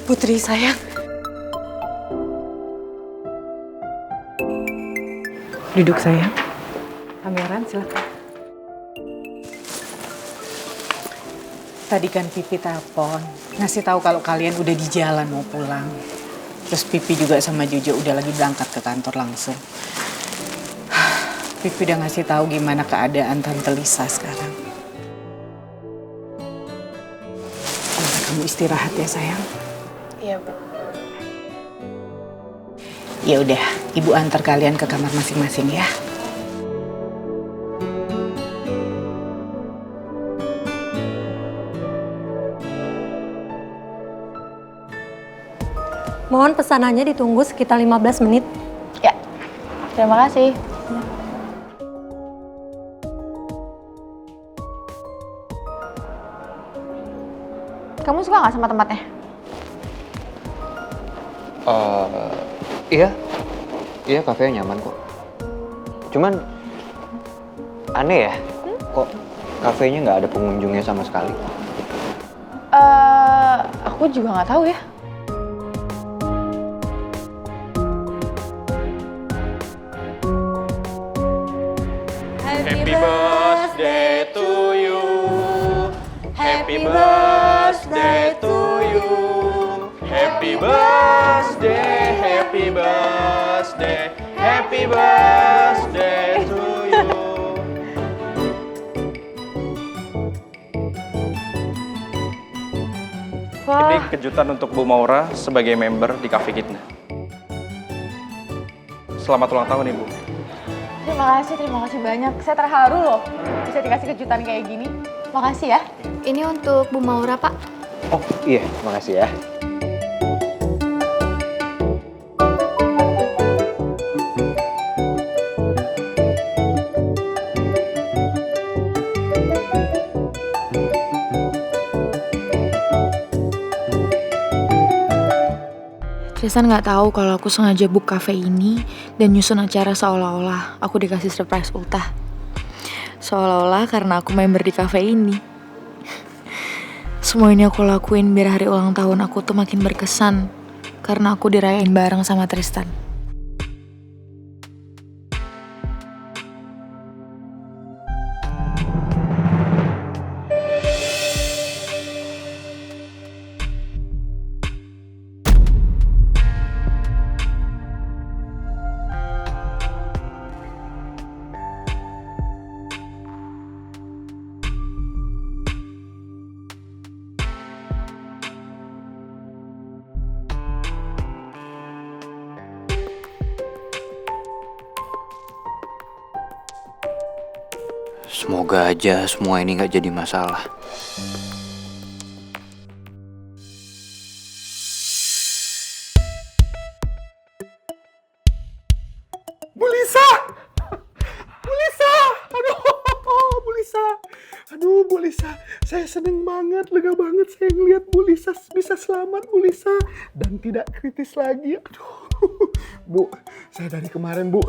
Putri sayang. Duduk sayang. Pangeran silakan. Tadi kan Pipi telepon, ngasih tahu kalau kalian udah di jalan mau pulang. Terus Pipi juga sama Jojo udah lagi berangkat ke kantor langsung. Pipi udah ngasih tahu gimana keadaan Tante Lisa sekarang. Udah, kamu istirahat ya sayang. Iya, Bu. Ya udah, Ibu antar kalian ke kamar masing-masing ya. Mohon pesanannya ditunggu sekitar 15 menit. Ya, terima kasih. Kamu suka nggak sama tempatnya? Iya. Iya, kafenya nyaman kok. Cuman aneh ya, kok kafenya nggak ada pengunjungnya sama sekali. Aku juga nggak tahu ya. Happy birthday to you. Happy birthday to you. Happy birthday, happy birthday, happy birthday to you. Ini kejutan untuk Bu Maura sebagai member di Cafe Kitna. Selamat ulang tahun Ibu. Terima kasih banyak. Saya terharu loh bisa dikasih kejutan kayak gini. Makasih ya. Ini untuk Bu Maura, Pak. Oh iya, makasih ya. Tristan nggak tahu kalau aku sengaja book cafe ini dan nyusun acara seolah-olah aku dikasih surprise ultah. Seolah-olah karena aku member di cafe ini. Semua ini aku lakuin biar hari ulang tahun aku tuh makin berkesan karena aku dirayain bareng sama Tristan. Semoga aja semua ini nggak jadi masalah. Bu Lisa! Bu Lisa! Aduh, Bu Lisa. Aduh, Bu Lisa. Saya seneng banget, lega banget saya ngeliat Bu Lisa bisa selamat, Bu Lisa. Dan tidak kritis lagi. Aduh. Bu, saya dari kemarin, Bu,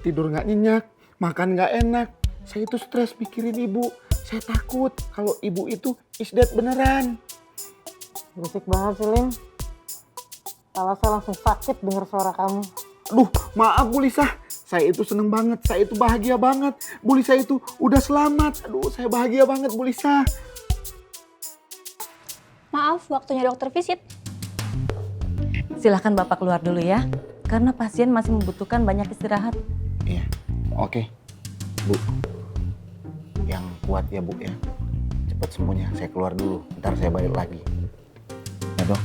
tidur nggak nyenyak, makan nggak enak. Saya itu stres mikirin Ibu. Saya takut kalau Ibu itu is dead beneran. Berisik banget sih, Lim. Kepala saya langsung sakit denger suara kamu. Aduh, maaf Bu Lisa. Saya itu seneng banget, saya itu bahagia banget. Bu Lisa itu udah selamat. Aduh, saya bahagia banget Bu Lisa. Maaf, waktunya dokter visit. Silahkan Bapak keluar dulu ya, karena pasien masih membutuhkan banyak istirahat. Iya, oke. Bu, yang kuat ya Bu ya. Cepet sembuhnya, saya keluar dulu. Ntar saya balik lagi. Ya Dok.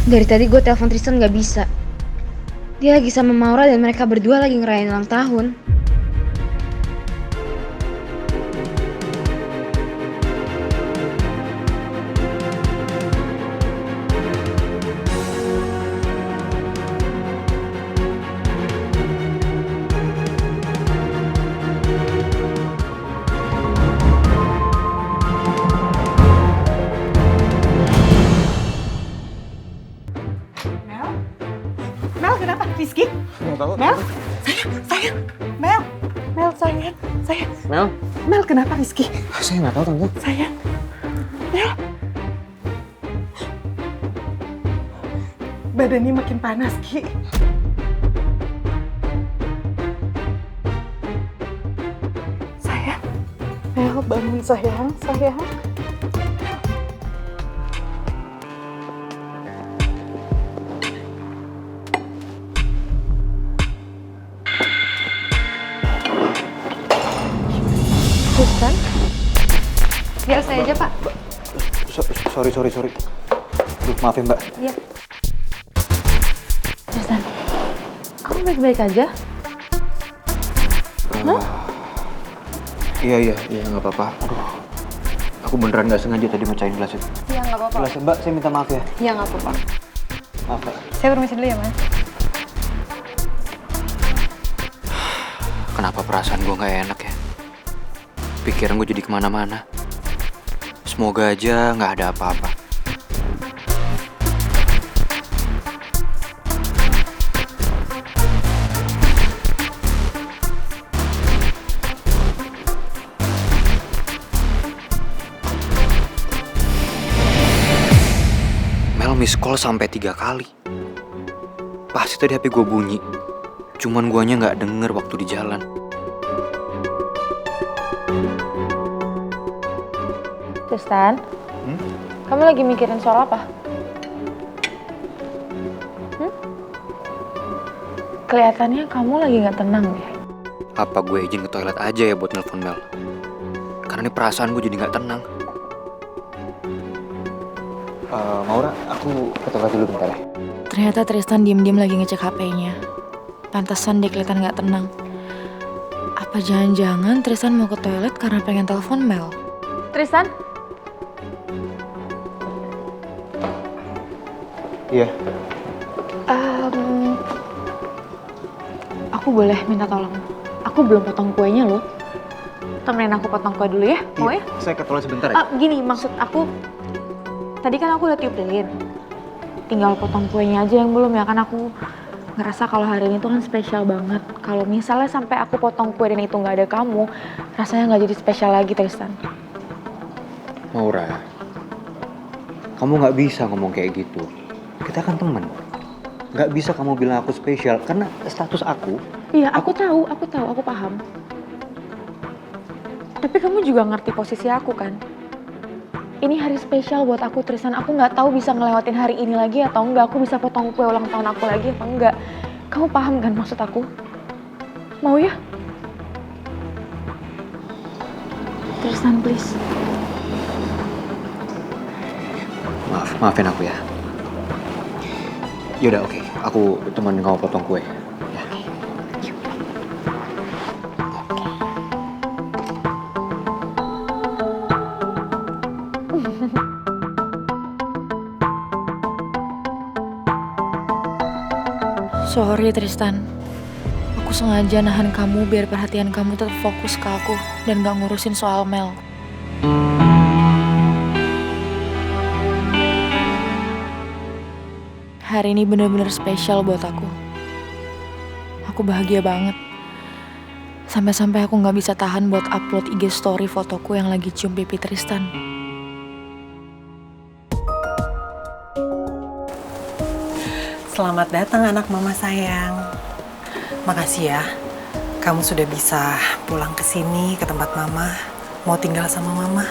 Dari tadi gue telepon Tristan gak bisa. Dia lagi sama Maura dan mereka berdua lagi ngerayain ulang tahun. nggak tahu. Mel? Sayang. Mel. Mel, sayang. Sayang. Mel? Mel, kenapa Rizky? Saya nggak tahu tante. Sayang. Mel. Badannya makin panas, Ki. Sayang. Mel, bangun sayang. Sayang. Tristan? Biar saya aja, Pak. Sorry. Aduh, maaf ya Mbak. Iya. Tristan, kamu baik-baik aja? Iya, nggak apa-apa. Aduh, aku beneran nggak sengaja tadi mecahin gelas itu. Iya, nggak apa-apa. Gelasnya Mbak, saya minta maaf ya. Iya, nggak apa-apa. Maaf Mbak. Saya permisi dulu ya, Mas. Kenapa perasaan gue nggak enak ya? Pikiran gue jadi kemana-mana. Semoga aja nggak ada apa-apa. Mel miss call sampai 3 kali. Pasti tadi HP gue bunyi. Cuman guanya nggak denger waktu di jalan. Tristan, kamu lagi mikirin soal apa? Kelihatannya kamu lagi nggak tenang deh. Apa gue izin ke toilet aja ya buat nelpon Mel? Karena ini perasaan gue jadi nggak tenang. Maura, aku ke toilet dulu bentar ya. Ternyata Tristan diem-diem lagi ngecek HP-nya. Pantesan dia kelihatan nggak tenang. Apa jangan-jangan Tristan mau ke toilet karena pengen telepon Mel? Tristan? Iya. Aku boleh minta tolong? Aku belum potong kuenya loh. Temenin aku potong kue dulu ya, mau ya? Saya ke toilet sebentar ya. Gini, maksud aku, tadi kan aku udah tiup lilin. Tinggal potong kuenya aja yang belum ya, kan aku ngerasa kalau hari ini tuh kan spesial banget. Kalau misalnya sampai aku potong kue dan itu nggak ada kamu, rasanya nggak jadi spesial lagi, Tristan. Maura, kamu nggak bisa ngomong kayak gitu. Kita kan teman. Nggak bisa kamu bilang aku spesial karena status aku. Iya, aku tahu, aku paham. Tapi kamu juga ngerti posisi aku kan? Ini hari spesial buat aku, Tristan. Aku nggak tahu bisa ngelewatin hari ini lagi atau enggak. Aku bisa potong kue ulang tahun aku lagi atau enggak. Kamu paham kan maksud aku? Mau ya? Tristan, please. Maafin aku ya. Yaudah, oke. Aku temenin kamu potong kue. Ya. Sorry Tristan. Aku sengaja nahan kamu biar perhatian kamu tetap fokus ke aku dan gak ngurusin soal Mel. Hari ini bener-bener spesial buat aku. Aku bahagia banget. Sampai-sampai aku gak bisa tahan buat upload IG story fotoku yang lagi cium pipi Tristan. Selamat datang anak mama sayang. Makasih ya, kamu sudah bisa pulang ke sini, ke tempat mama. Mau tinggal sama mama.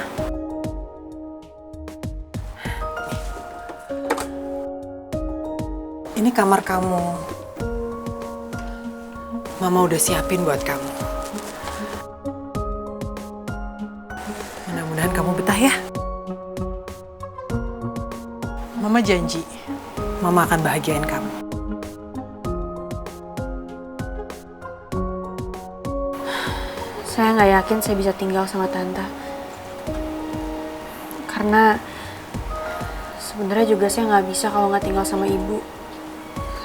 Ini kamar kamu. Mama udah siapin buat kamu. Mudah-mudahan kamu betah ya. Mama janji, Mama akan bahagiain kamu. Saya nggak yakin saya bisa tinggal sama Tante. Karena sebenarnya juga saya nggak bisa kalau nggak tinggal sama Ibu.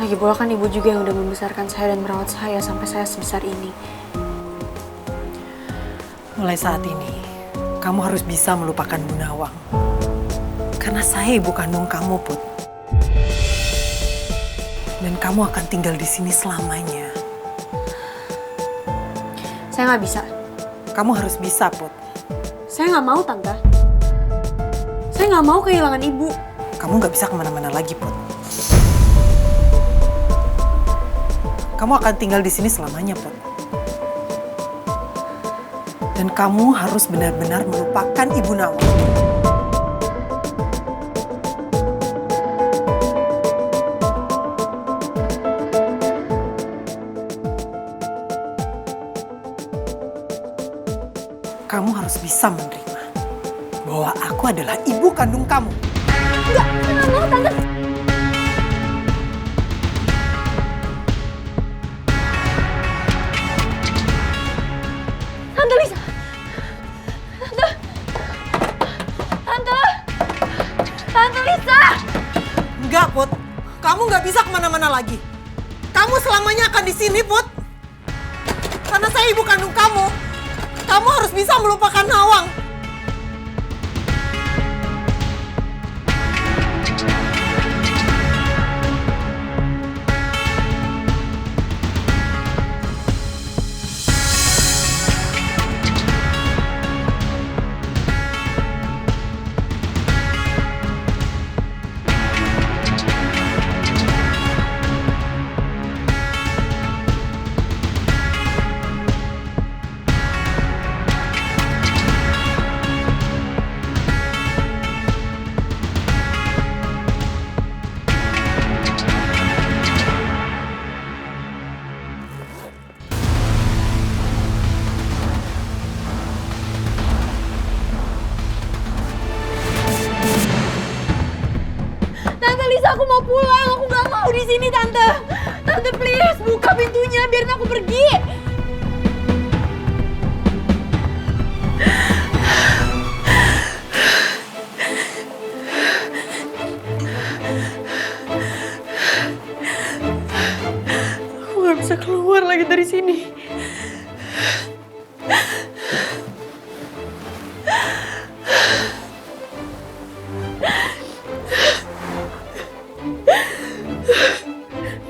Lagi pula kan Ibu juga yang udah membesarkan saya dan merawat saya sampai saya sebesar ini. Mulai saat ini, kamu harus bisa melupakan Bu Nawang. Karena saya ibu kandung kamu, Put. Dan kamu akan tinggal di sini selamanya. Saya nggak bisa. Kamu harus bisa, Put. Saya nggak mau, Tante. Saya nggak mau kehilangan ibu. Kamu nggak bisa kemana-mana lagi, Put. Kamu akan tinggal di sini selamanya, Put. Dan kamu harus benar-benar melupakan Ibu Nawang. Kamu harus bisa menerima bahwa aku adalah ibu kandung kamu. Enggak mau, Tante. Tante Lisa. Tante Lisa. Enggak, Put. Kamu nggak bisa kemana-mana lagi. Kamu selamanya akan di sini, Put. Karena saya ibu kandung kamu. Kamu harus bisa melupakan Nawang. Tante Lisa, aku mau pulang. Aku nggak mau di sini, Tante. Tante, please buka pintunya, biarin aku pergi. Aku nggak bisa keluar lagi dari sini.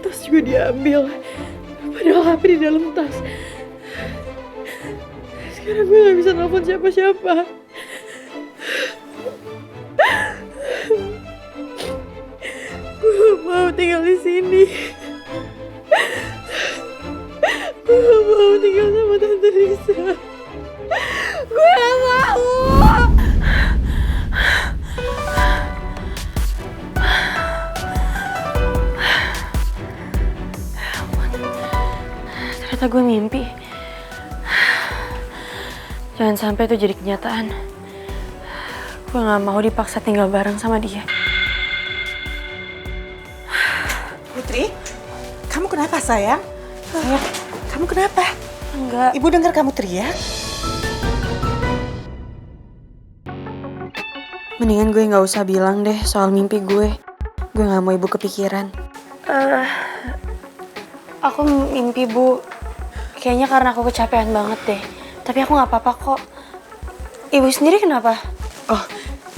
Tas juga diambil. Padahal HP di dalam tas. Sekarang gue gak bisa nelfon siapa-siapa. Gue gak mau tinggal di sini. Gue gak mau tinggal sama Tante Lisa. Gue gak mau. Ternyata gue mimpi. Jangan sampai itu jadi kenyataan. Gue gak mau dipaksa tinggal bareng sama dia. Putri, kamu kenapa, sayang? Sayang, kamu kenapa? Enggak. Ibu dengar kamu teriak. Mendingan gue gak usah bilang deh soal mimpi gue. Gue gak mau ibu kepikiran. Aku mimpi, Bu. Kayaknya karena aku kecapean banget deh. Tapi aku gak apa-apa kok. Ibu sendiri kenapa? Oh,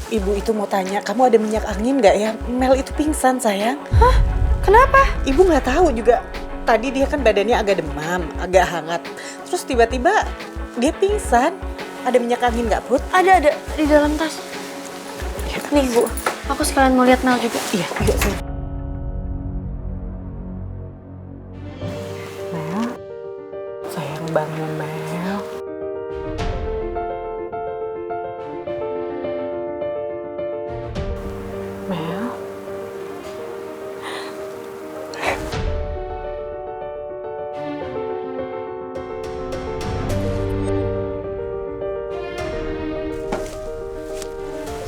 ibu itu mau tanya, kamu ada minyak angin nggak ya? Mel itu pingsan, sayang. Hah? Kenapa? Ibu nggak tahu juga. Tadi dia kan badannya agak demam, agak hangat. Terus tiba-tiba dia pingsan. Ada minyak angin nggak, Put? Ada di dalam tas. Nih, Bu. Aku sekalian mau lihat Mel juga. Iya, iya, sayang. Mel, sayang bangun Mel. Mel.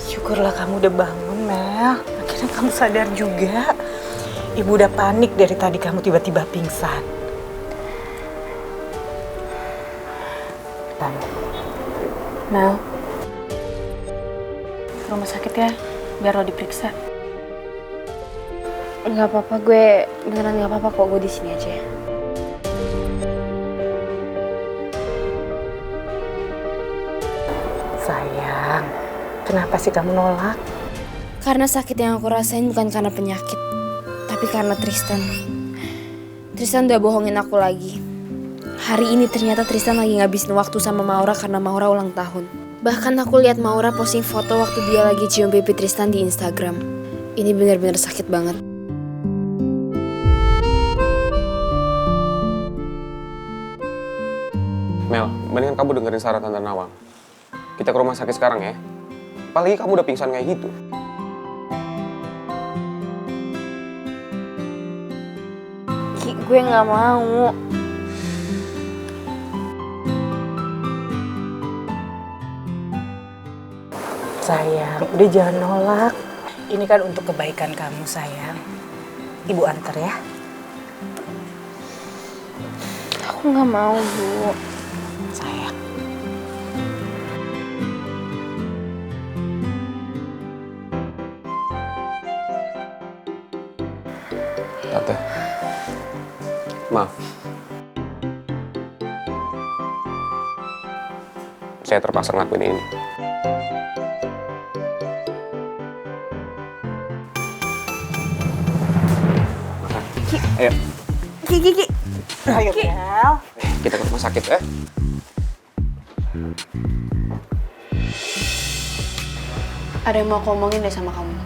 Syukurlah kamu udah bangun, Mel. Akhirnya kamu sadar juga. Ibu udah panik dari tadi kamu tiba-tiba pingsan. Mel. Ke rumah sakit ya, biar lo diperiksa. Enggak apa-apa, gue beneran nggak apa-apa kok, gue di sini aja. Sayang, kenapa sih kamu nolak? Karena sakit yang aku rasain bukan karena penyakit, tapi karena Tristan. Tristan udah bohongin aku lagi. Hari ini ternyata Tristan lagi ngabisin waktu sama Maura karena Maura ulang tahun. Bahkan aku lihat Maura posting foto waktu dia lagi cium pipi Tristan di Instagram. Ini benar-benar sakit banget. Mel, mendingan kamu dengerin saran Tante Nawang. Kita ke rumah sakit sekarang ya. Apalagi kamu udah pingsan kayak gitu. Ki, gue nggak mau. Sayang, udah jangan nolak. Ini kan untuk kebaikan kamu, sayang. Ibu antar ya. Aku nggak mau, Bu. Sayang. Tante. Maaf. Saya terpaksa ngelakuin ini. Ayo, Ki. Ayo, Mel. Kita ke rumah sakit ya. Ada yang mau aku omongin deh sama kamu.